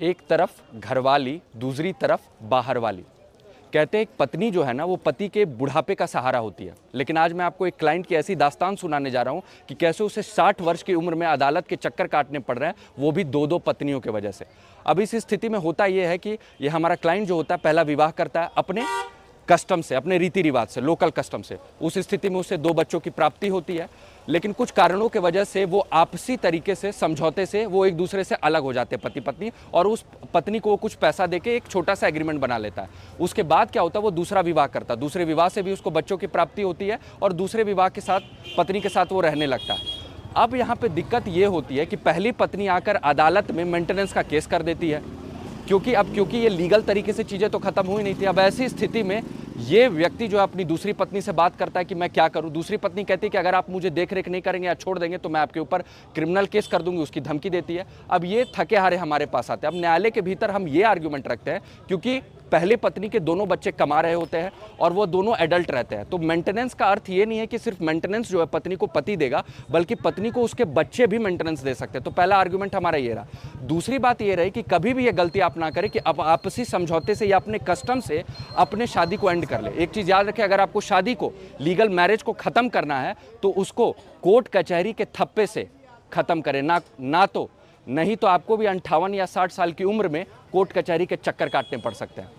एक तरफ घरवाली, दूसरी तरफ बाहर वाली। कहते हैं एक पत्नी जो है ना वो पति के बुढ़ापे का सहारा होती है। लेकिन आज मैं आपको एक क्लाइंट की ऐसी दास्तान सुनाने जा रहा हूं कि कैसे उसे 60 वर्ष की उम्र में अदालत के चक्कर काटने पड़ रहे हैं, वो भी दो दो पत्नियों की वजह से। अब इस स्थिति में होता यह है कि ये हमारा क्लाइंट जो होता है पहला विवाह करता है अपने कस्टम से, अपने रीति रिवाज से, लोकल कस्टम से। उस स्थिति में उसे 2 बच्चों की प्राप्ति होती है, लेकिन कुछ कारणों की वजह से वो आपसी तरीके से, समझौते से वो एक दूसरे से अलग हो जाते हैं पति पत्नी, और उस पत्नी को वो कुछ पैसा देके एक छोटा सा एग्रीमेंट बना लेता है। उसके बाद क्या होता है, वो दूसरा विवाह करता है। दूसरे विवाह से भी उसको बच्चों की प्राप्ति होती है और दूसरे विवाह के साथ पत्नी के साथ वो रहने लगता है। अब यहाँ पे दिक्कत ये होती है कि पहली पत्नी आकर अदालत में मेंटेनेंस का केस कर देती है, क्योंकि ये लीगल तरीके से चीज़ें तो खत्म हुई नहीं थी। अब ऐसी स्थिति में ये व्यक्ति जो है अपनी दूसरी पत्नी से बात करता है कि मैं क्या करूं। दूसरी पत्नी कहती है कि अगर आप मुझे देख रेख नहीं करेंगे या छोड़ देंगे तो मैं आपके ऊपर क्रिमिनल केस कर दूंगी, उसकी धमकी देती है। अब ये थके हारे हमारे पास आते हैं। अब न्यायालय के भीतर हम ये आर्ग्यूमेंट रखते हैं, क्योंकि पहले पत्नी के दोनों बच्चे कमा रहे होते हैं और वो दोनों एडल्ट रहते हैं, तो मेंटेनेंस का अर्थ ये नहीं है कि सिर्फ मेंटेनेंस जो है पत्नी को पति देगा, बल्कि पत्नी को उसके बच्चे भी मेंटेनेंस दे सकते हैं। तो पहला आर्ग्यूमेंट हमारा ये रहा। दूसरी बात ये रही कि कभी भी ये गलती आप ना करें कि अब आपसी समझौते से या अपने कस्टम से अपने शादी को एंड कर ले। एक चीज़ याद रखें, अगर आपको शादी को, लीगल मैरिज को ख़त्म करना है तो उसको कोर्ट कचहरी के थप्पे से ख़त्म करें, नहीं तो आपको भी 58 या 60 साल की उम्र में कोर्ट कचहरी के चक्कर काटने पड़ सकते हैं।